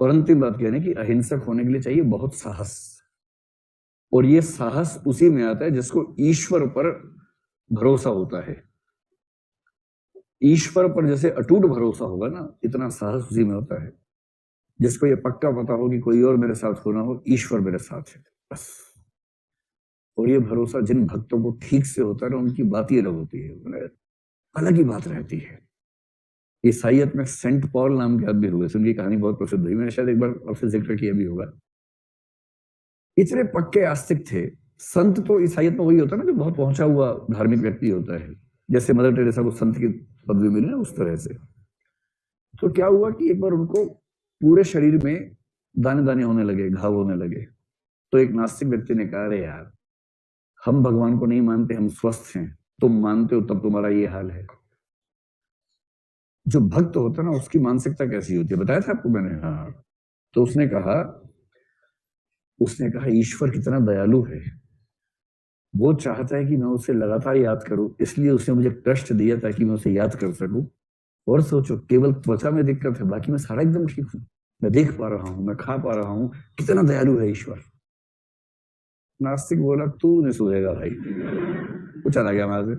और अंतिम बात कहने की अहिंसक होने के लिए चाहिए बहुत साहस, और ये साहस उसी में आता है जिसको ईश्वर पर भरोसा होता है। ईश्वर पर जैसे अटूट भरोसा होगा ना, इतना साहस उसी में होता है जिसको ये पक्का पता हो कि कोई और मेरे साथ होना हो, ईश्वर मेरे साथ है बस। और ये भरोसा जिन भक्तों को ठीक से होता है ना, उनकी बात ही अलग होती है, अलग ही बात रहती है। ईसाइयत में सेंट पॉल नाम के आदमी हुए, उनकी कहानी बहुत प्रसिद्ध हुई, मैंने शायद एक बार आपसे जिक्र किया भी होगा। इतने पक्के आस्तिक थे। संत तो ईसाइयत में वही होता है ना जो बहुत पहुंचा हुआ धार्मिक व्यक्ति होता है, जैसे मदर टेरेसा को संत की पदवी मिली ना, उस तरह से। तो क्या हुआ कि एक बार उनको पूरे शरीर में दाने दाने होने लगे, घाव होने लगे। तो एक नास्तिक व्यक्ति ने कहा, अरे यार, हम भगवान को नहीं मानते, हम स्वस्थ हैं, तुम मानते हो तब तुम्हारा ये हाल है। जो भक्त होता है ना, उसकी मानसिकता कैसी होती है बताया था आपको मैंने। हाँ, तो उसने कहा ईश्वर कितना दयालु है, वो चाहता है कि मैं उसे लगातार याद करूं, इसलिए उसने मुझे कष्ट दिया ताकि मैं उसे याद कर सकूं। और सोचो, केवल त्वचा में दिक्कत है, बाकी मैं सारा एकदम ठीक हूं, मैं देख पा रहा हूं, मैं खा पा रहा हूं, कितना दयालु है ईश्वर। नास्तिक बोला, तू नहीं सुधरेगा भाई, वो चला गया वहां से।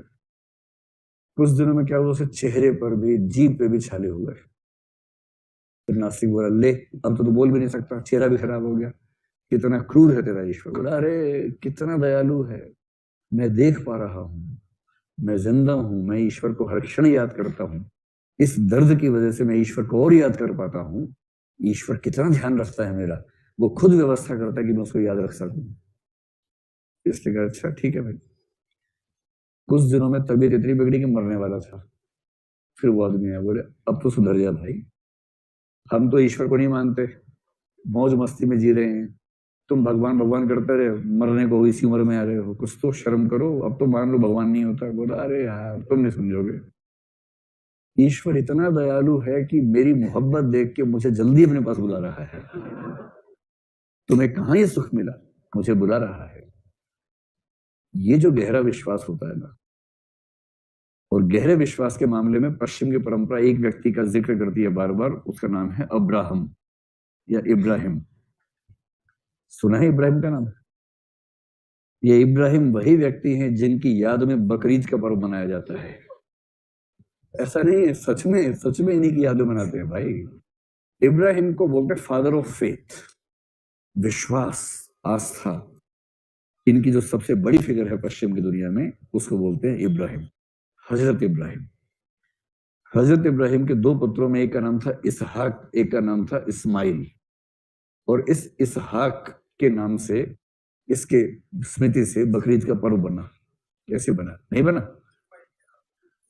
कुछ दिनों में क्या हुआ, उसे चेहरे पर भी, जीभ पे भी छाले हुए। फिर नास्तिक बोला, ले, अब तो तू बोल भी नहीं सकता, चेहरा भी खराब हो गया, कितना क्रूर है तेरा ईश्वर। बोला, अरे कितना दयालु है, मैं देख पा रहा हूं, मैं जिंदा हूं, मैं ईश्वर को हर क्षण याद करता हूं, इस दर्द की वजह से मैं ईश्वर को और याद कर पाता हूं। ईश्वर कितना ध्यान रखता है मेरा, वो खुद व्यवस्था करता है कि मैं उसको याद रख सकूं। इसलिए कहा, अच्छा ठीक है भाई। कुछ दिनों में तबीयत इतनी बिगड़ी कि मरने वाला था। फिर वो आदमी आया, बोले, अब तो सुधर जा भाई, हम तो ईश्वर को नहीं मानते, मौज मस्ती में जी रहे हैं, तुम भगवान भगवान करते रहे, मरने को इसी उम्र में आ रहे हो, कुछ तो शर्म करो, अब तो मान लो भगवान नहीं होता। बोला, अरे यार, तुम नहीं समझोगे, ईश्वर इतना दयालु है कि मेरी मोहब्बत देख के मुझे जल्दी अपने पास बुला रहा है। तुम्हें कहां ये सुख मिला, मुझे बुला रहा है। ये जो गहरा विश्वास होता है ना, और गहरे विश्वास के मामले में पश्चिम की परंपरा एक व्यक्ति का जिक्र करती है बार बार, उसका नाम है अब्राहम या इब्राहिम। सुना है इब्राहिम का नाम? ये इब्राहिम वही व्यक्ति हैं जिनकी याद में बकरीद का पर्व मनाया जाता है। ऐसा नहीं है, सच में इन्हीं की यादें मनाते हैं भाई। इब्राहिम को बोलते हैं फादर ऑफ फेथ, विश्वास, आस्था। इनकी जो सबसे बड़ी फिगर है पश्चिम की दुनिया में, उसको बोलते हैं इब्राहिम, हजरत इब्राहिम। हजरत इब्राहिम के दो पुत्रों में एक का नाम था इसहाक, एक का नाम था इस्माइल। और इस इसहाक के नाम से, इसके स्मृति से बकरीद का पर्व बना। कैसे बना? नहीं बना,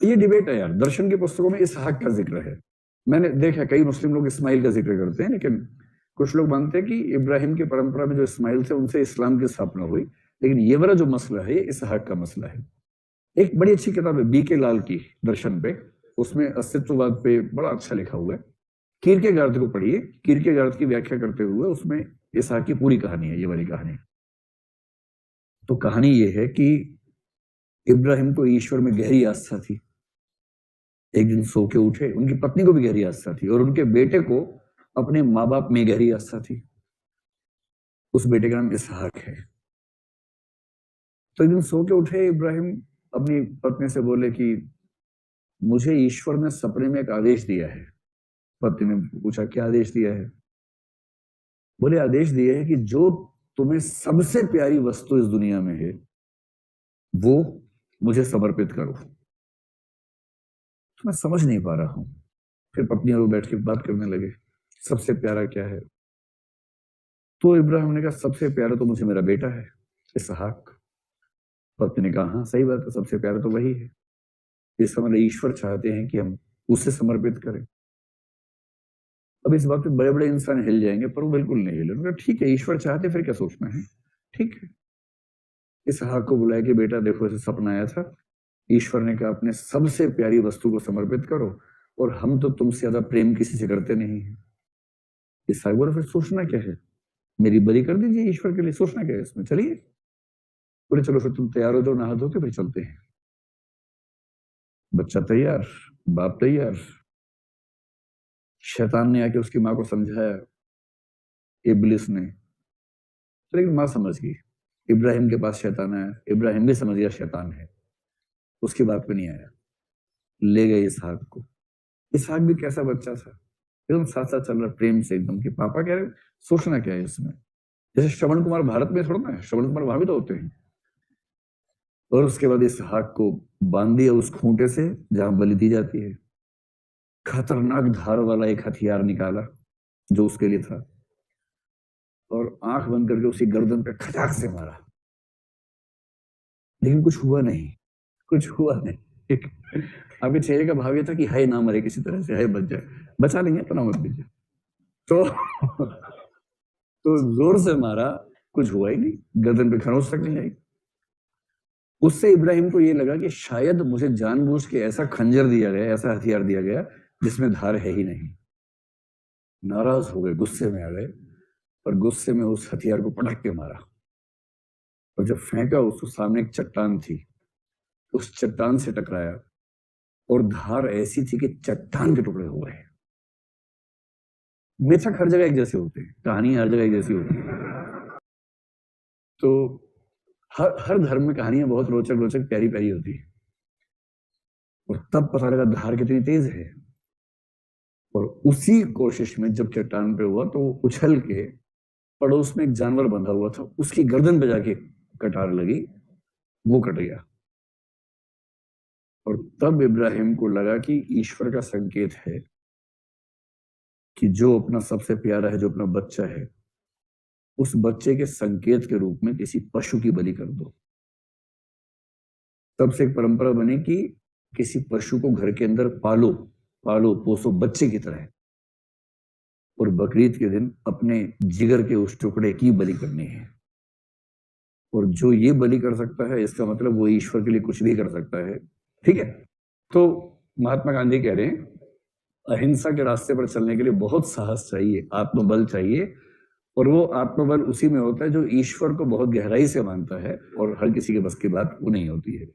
ये डिबेट है यार। दर्शन की पुस्तकों में इसहाक का जिक्र है, मैंने देखा कई मुस्लिम लोग इस्माइल का जिक्र करते हैं, लेकिन कुछ लोग मानते हैं कि इब्राहिम की परंपरा में जो इस्माइल थे उनसे इस्लाम की स्थापना हुई। लेकिन ये वाला जो मसला है, ये इसहाक का मसला है। एक बड़ी अच्छी किताब है बी के लाल की, दर्शन पे, उसमें अस्तित्ववाद पे बड़ा अच्छा लिखा हुआ है। कीरकेगार्द को पढ़िए, कीरकेगार्द की व्याख्या करते हुए उसमें इसहाक की पूरी कहानी है, ये वाली कहानी। तो कहानी ये है कि इब्राहिम को ईश्वर में गहरी आस्था थी। एक दिन सो के उठे, उनकी पत्नी को भी गहरी आस्था थी, और उनके बेटे को अपने माँ बाप में गहरी आस्था थी। उस बेटे का नाम इसहाक है। तो एक दिन सो के उठे इब्राहिम, अपनी पत्नी से बोले कि मुझे ईश्वर ने सपने में एक आदेश दिया है। पत्नी ने पूछा, क्या आदेश दिया है? बोले, आदेश दिया है कि जो तुम्हें सबसे प्यारी वस्तु इस दुनिया में है, वो मुझे समर्पित करो। तो मैं समझ नहीं पा रहा हूं। फिर पत्नी और वो बैठ के बात करने लगे, सबसे प्यारा क्या है? तो इब्राहिम ने कहा, सबसे प्यारा तो मुझे मेरा बेटा है, इसहाक। पत्नी ने कहा, हाँ सही बात है, सबसे प्यारा तो वही है। इस समय ईश्वर चाहते हैं कि हम उसे समर्पित करें। अब इस बात पे बड़े बड़े इंसान हिल जाएंगे, पर वो बिल्कुल नहीं हिले। उन्होंने कहा, ठीक है, ईश्वर चाहते, फिर क्या सोचना है, ठीक है। इसहाक को बुलाया कि बेटा देखो, ऐसे सपना आया था, ईश्वर ने कहा अपने सबसे प्यारी वस्तु को समर्पित करो, और हम तो तुमसे ज्यादा प्रेम किसी से करते नहीं है। इसहाक बोला, फिर सोचना क्या है, मेरी बलि कर दीजिए ईश्वर के लिए, सोचना क्या है इसमें, चलिए। बोले, चलो फिर तुम तैयार हो जाओ, नहा धो के फिर चलते हैं। बच्चा तैयार, बाप तैयार। शैतान ने आके उसकी माँ को समझाया, इब्लिस ने, लेकिन माँ समझ गई इब्राहिम के पास शैतान है, इब्राहिम भी समझ गया शैतान है, उसकी बात पे नहीं आया, ले गए इसहाक को। इसहाक भी कैसा बच्चा था, एकदम साथ साथ चल रहा प्रेम से एकदम, कि पापा कह रहे सोचना क्या है इसमें, जैसे श्रवण कुमार भारत में थोड़ा ना है, श्रवण कुमार वहां भी तो होते हैं। और उसके बाद इसहाक को बांध दिया उस खूंटे से जहां बलि दी जाती है, खतरनाक धार वाला एक हथियार निकाला जो उसके लिए था, और आंख बंद करके उसी गर्दन पे खचाक से मारा, लेकिन कुछ हुआ नहीं, कुछ हुआ नहीं। आपके चेहरे का भाव ये था कि हाय ना मरे किसी तरह से, हाय बच जाए, बचा लेंगे तो ना मत दीजिए। तो जोर से मारा, कुछ हुआ ही नहीं, गर्दन पे खरोंच तक नहीं आई। उससे इब्राहिम को ये लगा कि शायद मुझे जानबूझ के ऐसा खंजर दिया गया, ऐसा हथियार दिया गया जिसमें धार है ही नहीं। नाराज हो गए, गुस्से में आ गए, और गुस्से में उस हथियार को पटक के मारा, और जब फेंका उसको सामने एक चट्टान थी, उस चट्टान से टकराया, और धार ऐसी थी कि चट्टान के टुकड़े हो गए। मिथक हर जगह एक जैसे होते हैं, कहानी हर जगह एक जैसी होती है। तो हर धर्म में कहानियां बहुत रोचक रोचक प्यारी प्यारी होती है। और तब पता लगा धार कितनी तेज है, और उसी कोशिश में जब चट्टान पे हुआ तो वो उछल के पड़ोस में एक जानवर बंधा हुआ था, उसकी गर्दन पे जाके कटार लगी, वो कट गया। और तब इब्राहिम को लगा कि ईश्वर का संकेत है कि जो अपना सबसे प्यारा है, जो अपना बच्चा है, उस बच्चे के संकेत के रूप में किसी पशु की बलि कर दो। तब से एक परंपरा बनी कि किसी पशु को घर के अंदर पालो पालो पोसो बच्चे की तरह, और बकरीद के दिन अपने जिगर के उस टुकड़े की बलि करनी है। और जो ये बलि कर सकता है, इसका मतलब वो ईश्वर के लिए कुछ भी कर सकता है। ठीक है, तो महात्मा गांधी कह रहे हैं अहिंसा के रास्ते पर चलने के लिए बहुत साहस चाहिए, आत्मबल चाहिए, और वो आत्मबल उसी में होता है जो ईश्वर को बहुत गहराई से मानता है, और हर किसी के बस की बात वो नहीं होती है।